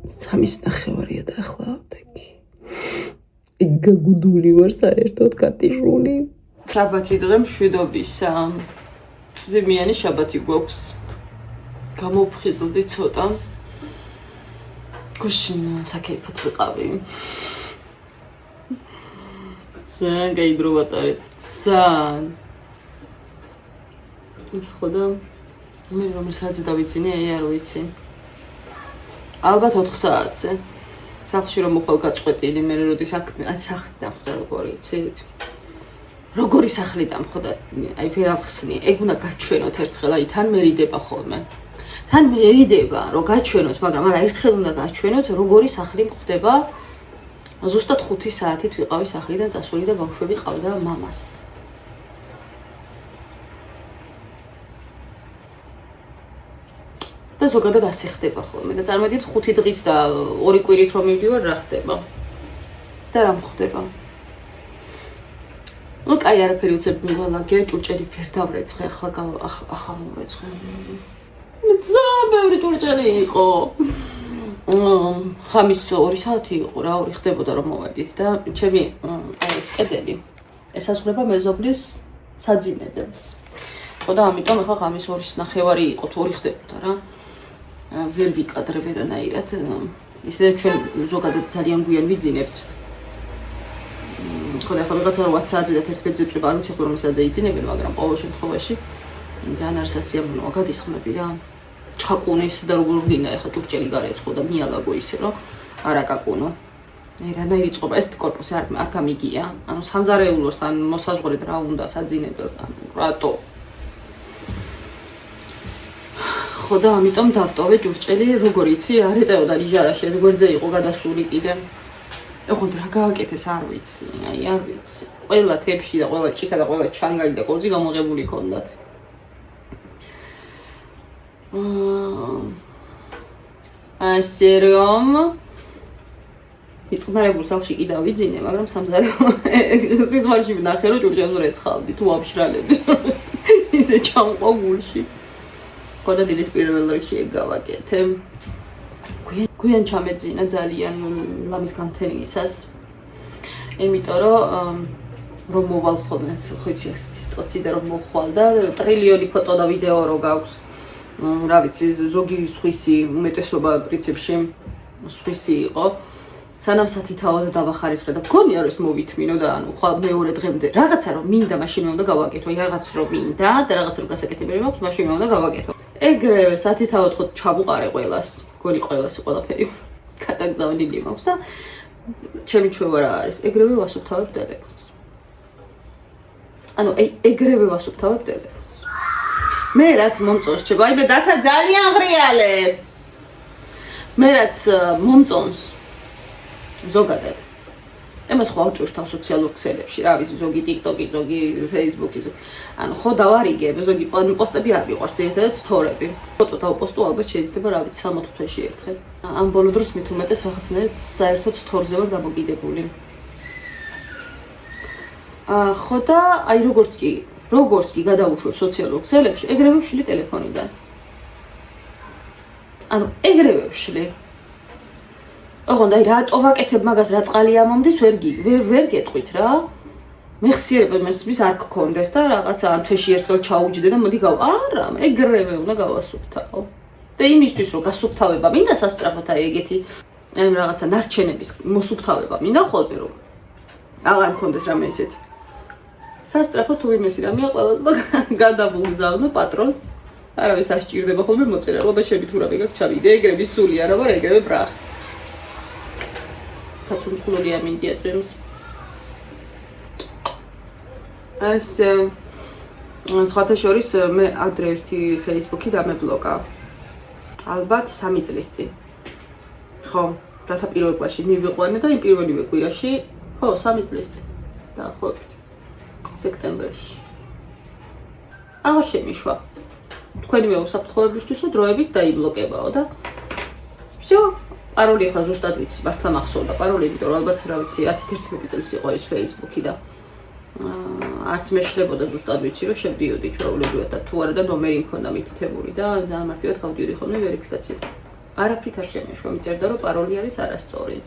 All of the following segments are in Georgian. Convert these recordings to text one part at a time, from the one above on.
3:30-ია და ახლა აფთეკი. გაგუდული ვარ საერთოდ კატიშვილი. შაბათი დღე მშვიდობისა. წვიმიანი შაბათი გვაქვს. გამოვფხიზლდი ცოტა. გუშინ საკეიფოდ ვიყავი. ძალიან გაიდრო ვატარეთ. ძალიან. ხოდა მე რომ საათზე დავიცინე, არ ვიცი. ალბათ 4 საათზე. სახლში რომ მოხვალ გაწყვეტილი, მე როდის საქმე, სახლი დამხვდა როგორი იცით? როგორი სახლი დამხვდა, აი ვერ ავხსნი. ეგ უნდა გაჩვენოთ ერთხელ, აი თან მერიდება ხოლმე. თან მერიდება, რომ გაჩვენოთ, მაგრამ არა ერთხელ უნდა გაჩვენოთ, როგორი სახლი მხვდება. ზუსტად 5 საათით ვიყავი სახლიდან წასული და ბავშვები ყავდა მამას. და ზოგადად ასე ხდება ხოლმე და წარმოდით 5 დღით და 2 კვირით რომ მივდივარ რა ხდება და რა მხდება. ნუ კაი არაფერი უცებ მივალაგე, ჭურჭელი ვერ დავრეცხე, ახლა მოვეცხე. ძალიან ბევრი ჭურჭელი იყო. ხამის 2 საათი იყო რა, 2 ხდებოდა რომ მოვედით და ჩემი აი ეს კედელი ესაზღვრება მეზობლის საძინებელს. ხო და ამიტომ ახლა ხამის 2:30 იყო, 2 ხდებოდა რა. ვერ ვიკადრე ვერანაირად. ისედაც ჩვენ ზოგადად ძალიან გვიან ვიძინებთ. ხო და ახლა ვიღაცა 8 საათზე და 11-ზე წვება, არ ვიცი რომ საათზე იძინებენ, მაგრამ ყოველ შემთხვევაში ძალიან არის სასიამოვნოა, გადისხმები რა. ჩაკუნის და როგორ ვდინა ახლა ჭურჭელი გარეცხო და მიალაგო ისე რომ არ აკაკუნო. რანაირი წყობა ეს კორპუსი არ გამიგია. ანუ სამზარეულოსთან მოსაზღვრეთ რა უნდა საძინებელს, ანუ რატო? ხო და ამიტომ დავტოვე ჭურჭელი, როგორ იცი, არ ეტეოდა ნიჟარაში, ეს გვერდზე იყო გადასული კიდე. ოღონდ რა გააკეთეს არ ვიცი, აი არ ვიცი. ყველა თებში და ყველა ჭიქა და ყველა ჩანგალი და კოძი გამოღებული ჰქონდათ. ასე რომ იწყნარებულ სახლში კიდე ვიძინე, მაგრამ სამზარეულო სიზმარში ვნახე რომ ჭურჭელს რეცხავდი თუ ამშრალები. ისე ჩამყო გულში. ხოდა დილით პირველ რიგში ეგ გავაკეთე. გვიან ჩამეძინა ძალიან ლამის განთენისას. იმიტომ რომ მოვალ ხოლმე ხოიცი ეს სიტუაცია და რომ მოხვალ და ტრილიონი ფოტო და ვიდეო რო გაქვს. რა ვიცი, ზოგი სხვისი უმეტესობა პრინციპში სხვისი იყო. სანამ სათითაო და დავახარისხე და მგონია რომ ეს მოვითმინო და ანუ ხვალ მეორე დღემდე რაღაცა რომ მინდა მაშინ უნდა გავაკეთო, აი რაღაც რომ მინდა და რაღაც რომ გასაკეთებელი მაქვს, მაშინ უნდა გავაკეთო. ეგრევე სათითაო თქო ჩაბუყარე ყველას, გონი ყველას ყველაფერი გადაგზავნილი მაქვს და ჩემი ჩვევა რა არის, ეგრევე ვასუფთავებ ტელეფონს. ანუ ეგრევე ვასუფთავებ ტელეფონს. მე რაც მომწონს ჩება, აი მე დათა ძალიან ღრიალე. მე რაც მომწონს ზოგადად. ემას ხო ავტვირთავ სოციალურ ქსელებში, რა ვიცი, ზოგი TikTok-ი, ზოგი Facebook-ი. ანუ ხო დავარიგებ, ზოგი პოსტები არ მიყვარს, ერთადაც სტორები. ფოტო დავპოსტო ალბათ შეიძლება, რა ვიცი, 60 თვეში ერთხელ. ამ ბოლო დროს მით უმეტეს რაღაცნაირად საერთოდ სტორზე ვარ დამოკიდებული. ხო და აი როგორც კი გადავუშვებ სოციალურ ქსელებში, ეგრევე ვშლი ტელეფონიდან. ანუ ეგრევე ვშლი. ოღონდ აი რატო ვაკეთებ მაგას, რა წყალი ამომდის, ვერ გეტყვით რა. მეხსიერება მის არ გქონდეს და რაღაცა თვეში ერთხელ ჩაუჯდე და მოდი არა, ეგრევე უნდა გავასუფთავო. და იმისთვის რომ გასუფთავება მინდა სასწრაფოდ აი ეგეთი აი რაღაცა ნარჩენების მოსუფთავება მინდა ხოლმე რომ აღარ მქონდეს რამე ისეთი. სასწრაფოდ თუ ვინმეს რამეა ყველას და გადავუგზავნო პატრონს. არავის არ სჭირდება ხოლმე მოწერა, ლობაშები თუ რამე გაქვს ჩავიდე, ეგრევე სული არა ვარ, ეგრევე ბრახ. კაცუნცხლულია მინდია ძემს. ეს სხვათა შორის მე ადრე ერთი Facebook-ი დამებლოკა. ალბათ 3 წლის წინ. ხო, დათა პირველ კლასში მივიყვანე და იმ პირველივე კვირაში, ხო, 3 წლის წინ. დაახლოებით სექტემბერში. აღარ შემიშვა. თქვენივე უსაფრთხოებისთვისო დროებით დაიბლოკებაო და всё. პაროლი ახლა ზუსტად ვიცი, მართლა მახსოვდა პაროლი, იმიტომ რომ ალბათ რა ვიცი 10-11 წელს იყო ეს Facebook-ი და არც მე შლებოდა ზუსტად ვიცი რომ შევდიოდი ჩვეულებრივად და თუ არა და ნომერი მქონდა მითითებული და ძალიან მარტივად გავდიოდი ხოლმე ვერიფიკაციას. არაფრით არ შემეშვა, მიწერდა რომ პაროლი არის არასწორი.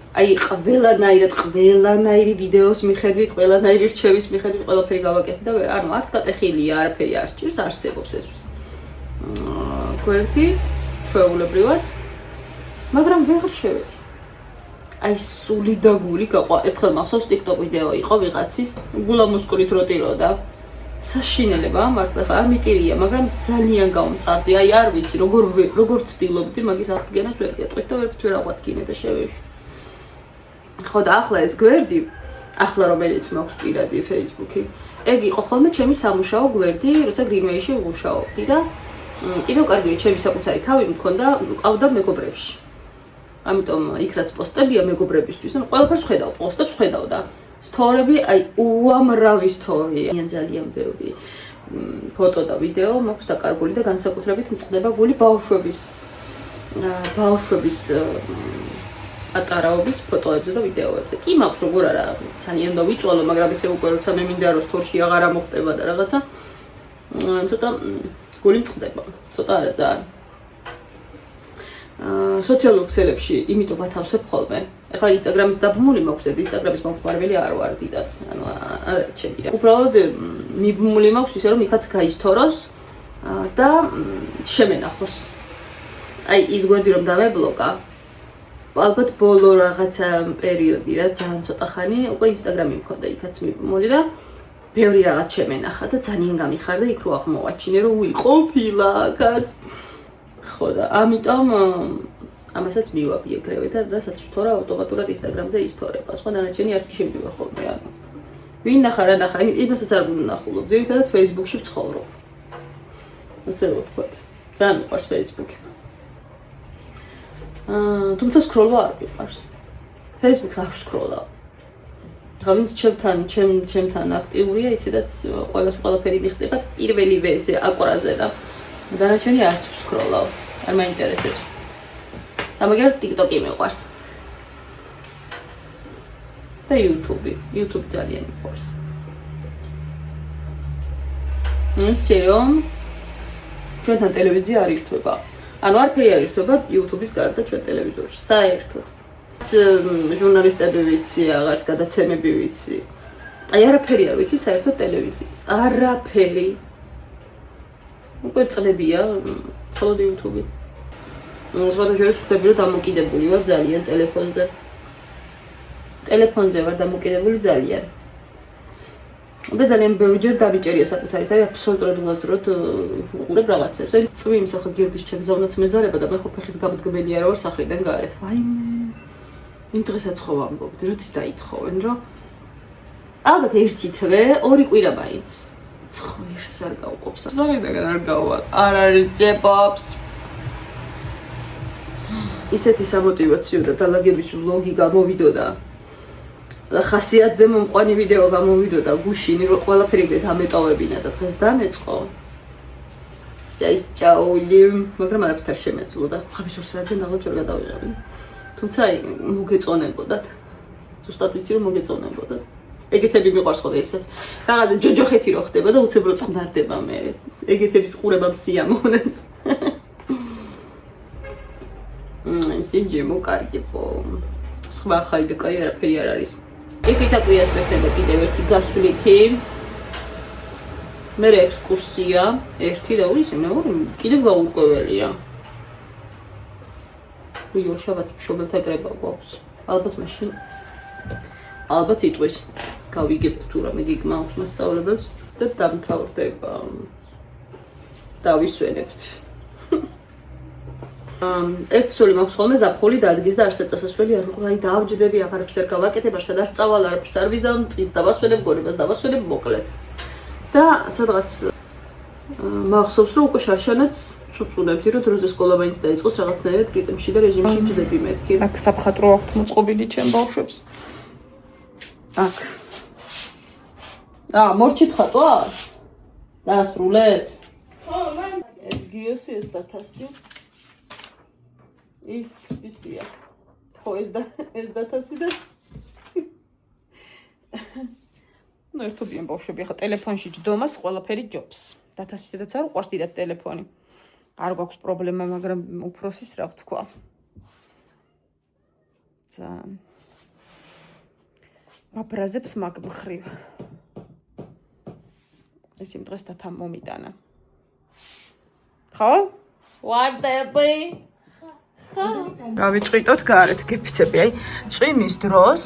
აი ყველანაირი ვიდეოს მიხედვით, ყველანაირი რჩევის მიხედვით ყველაფერი გავაკეთე და ანუ არც გატეხილია, არაფერი არ სჭირს, არსებობს ეს გვერდი ჩვეულებრივად, მაგრამ ვეღარ შევედი. აი სული და გული გაყვა. ერთხელ მახსოვს TikTok ვიდეო იყო ვიღაცის, გულა მუსკულით რო ტიროდა. საშინელება მართლა ხა არ მიტირია, მაგრამ ძალიან გამწარდი. აი არ ვიცი როგორ ცდილობდი მაგის აღდგენას ვერ გეტყვით და ვერ აღვადგინე და შევეშვი. ხო და ახლა ეს გვერდი, ახლა რომელიც მაქვს პირადი Facebook-ი, ეგ იყო ხოლმე ჩემი სამუშაო გვერდი, როცა Greenway-ში ვმუშაობდი და კიდევ კარგი ჩემი საკუთარი თავი მქონდა მეგობრებში. ამიტომ იქ რაც პოსტებია მეგობრებისთვის, ანუ ყველაფერს ხედავ, პოსტებს ხედავ და სტორები, აი უამრავი სტორია, ძალიან ბევრი ფოტო და ვიდეო მაქვს დაკარგული და განსაკუთრებით მწყდება გული ბავშვების ატარაობის ფოტოებზე და ვიდეოებზე. კი მაქვს როგორ არა, ძალიან დავიწვალო, მაგრამ ესე უკვე როცა მე მინდა რომ სტორში აღარ ამოხტება და რაღაცა ცოტა გული მწყდება, ცოტა არა ძალიან. სოციალურ ქსელებში იმიტომ ვათავსებ ხოლმე. ეხლა Instagram-ის დაბმული მაქვს, Instagram-ის მომხმარებელი არ ვარ დიდად, ანუ არ ჩემი რა. უბრალოდ მიბმული მაქვს ისე რომ იქაც გაისთოროს და შემენახოს. აი ის გვერდი რომ დამებლოკა, ალბათ ბოლო რაღაცა პერიოდი რა, ძალიან ცოტა ხანი უკვე Instagram-ი მქონდა, იქაც მიბმული და ბევრი რაღაც შემენახა და ძალიან გამიხარდა იქ რო აღმოვაჩინე რომ ყოფილა აქაც. ხო და ამიტომ ამასაც მივაბი ეგრევე და რასაც ვთორა ავტომატურად Instagram-ზე ისტორება. სხვა დანარჩენი არც კი შემდივა ხოლმე, ანუ ვინ ნახა რა ნახა, იმასაც არ ვნახულობ, ძირითადად Facebook-ში ვცხოვრობ. ასე ვთქვათ. ძალიან მიყვარს Facebook-ი. თუმცა სკროლვა არ მიყვარს. Facebook-ს არ ვსკროლავ. ვინც ჩემთან აქტიურია, ისედაც ყველაფერი მიხდება პირველივე ესე აკვარაზე და დანარჩენი არც ვსკროლავ. არ მაინტერესებს. ამაგერ TikTok-ი მიყვარს. და YouTube ძალიან მიყვარს. ისე რომ ჩვენთან ტელევიზია არ ირთვება. ანუ არაფერი არ ირთვება YouTube-ის გარდა ჩვენ ტელევიზორში. საერთოდ. ჟურნალისტები ვიცი, აღარს გადაცემები ვიცი. აი არაფერი არ ვიცი საერთოდ ტელევიზიის. არაფერი. უკვე წლებია მხოლოდ YouTube-ი. სხვადასხვა ხდები რომ დამოკიდებული ვარ ძალიან ტელეფონზე. ტელეფონზე ვარ დამოკიდებული ძალიან. და ძალიან ბევრჯერ დამიჭერია საკუთარი თავი აბსოლუტურად უაზროდ ვუყურებ რაღაცებს. აი წვიმს ახლა გიორგის ჩაგზავნაც მეზარება და მე ხო ფეხის გამდგმელი არა ვარ სახლიდან გარეთ. ვაიმე. იმ დღესაც ხო ვამბობდი, როდის დაითხოვენ, რომ ალბათ ერთი თვე, ორი კვირა მაინც. ცხვირს არ გავყოფს. ზოგადად არ გავა. არ არის ჯებობს. ისეთი სამოტივაციო და დალაგების ვლოგი გამოვიდოდა. ხასიათზე მომყვანი ვიდეო გამოვიდოდა გუშინ, რომ ყველაფერი ეგრეთ ამეტოვებინა და დღეს დამეწყო. ეს წაული, მაგრამ არაფერ არ შემეძლო და ხაბის 2 საათზე ნახოთ ვერ გადავიღები. თუმცა მოგეწონებოდათ. ზუსტად ვიცი რომ მოგეწონებოდათ. ეგეთები მიყვარს ხოლმე ისეს. რაღაც ჯოჯოხეთი რო ხდება და უცებ რო წყნარდება მე. ეგეთების ყურება სიამოვნებს. ისინი მოკარგებო. სხვა ხალხი და კაი არაფერი არ არის. იქით აკვიას მეხება კიდევ ერთი გასვლითი. მე ექსკურსია, ერთი და ორი, მეორე კიდევ გაურკვეველია. ვიო შაბათი მშობელთა კრება გვაქვს. ალბათ მაშინ ალბათ იტყვის. გავიგებთ თუ რამე გიგმაქვს მასწავლებელს და დამთავრდება. დავისვენებთ. ერთ სული მაქვს ხოლმე ზაფხული დადგეს და არც წასასვლელი არ მიყვა, აი დაავჯდები, აღარაფერს არ გავაკეთებ, არ სადაც წავალ, არაფერს არ ვიზამ, ტყის დავასვენებ, გონებას დავასვენებ, მოკლედ. და სადღაც მახსოვს რომ უკვე შარშანაც წუწუნებდი, რომ დროზე სკოლა მაინც დაიწყოს რაღაცნაირად რიტმში და რეჟიმში ჯდები მეთქი. აქ საფხატრო აქვთ მოწყობილი ჩემ ბავშვებს. აქ. მორჩით ხატვას? დაასრულეთ? ხო, მან ეს გიოსი ეს დათასი. ის ვისია. ხო, ეს დათასი და ну ერთობიან ბავშვები ხა ტელეფონში ჯდომას ყველაფერი ჯობს. დათასისედაც არ უყვარს დიდად ტელეფონი. არ გვაქვს პრობლემა, მაგრამ უფროსის რა ვთქვა. ძალიან მაბრაზებს მაგ მხრივ. ეს იმ დღეს თათა მომიტანა. ხო? ვარდები. გავიჭყიტოთ გარეთ გეფიცები, აი წვიმის დროს,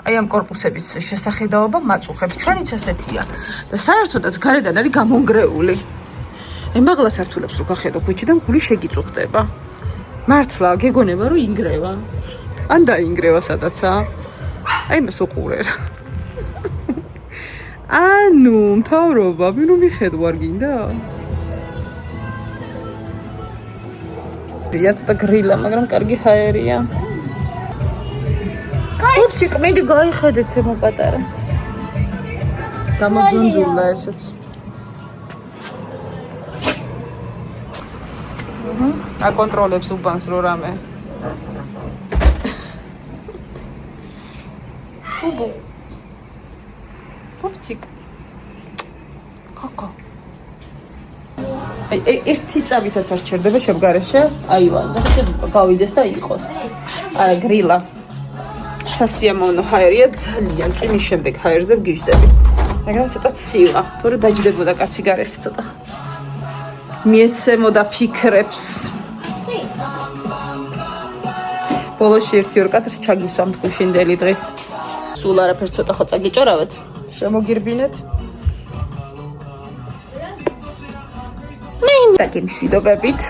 აი ამ კორპუსების შესახედაობა მაწუხებს, ჩვენიც ასეთია და საერთოდაც გარედან არის გამონგრეული. აი მაღლა სართულებს რო გახედო ქუჩიდან გული შეგიწუხდება. მართლა გეგონება რომ ინგრევა. ან დაინგრევა სადაცა. აი მას უყურე რა. ანუ მთავრობა, ვინო მიხედვა არ გინდა? ცოტა გრილა, მაგრამ კარგი ჰაერია. კაცი, მედი გაიხედეთ ზემო პატარა. გამოძუნძულა ესეც. აკონტროლებს უბანს რო რამე. ბუბუ. პუპციკ. კოკო. აი ერთი წამითაც არ ჩერდება შემგარეშე აივანზე. შეიძლება გავიდეს და იყოს. აი გრილა. სასიამოვნო ჰაერია ძალიან. წვიმის შემდეგ ჰაერზე ვგიჟდები. მაგრამ ცოტა ცივა. თორე დაჯდებოდა კაცი გარეთ ცოტა. მიეცემოდა ფიქრებს. ბოლოში 1-2 კადრს ჩაგისვამთ გუშინდელი დღის. სულ არაფერს ცოტა ხო წაგიჭარავეთ. შემოგირბინეთ. და გემშვიდობებით.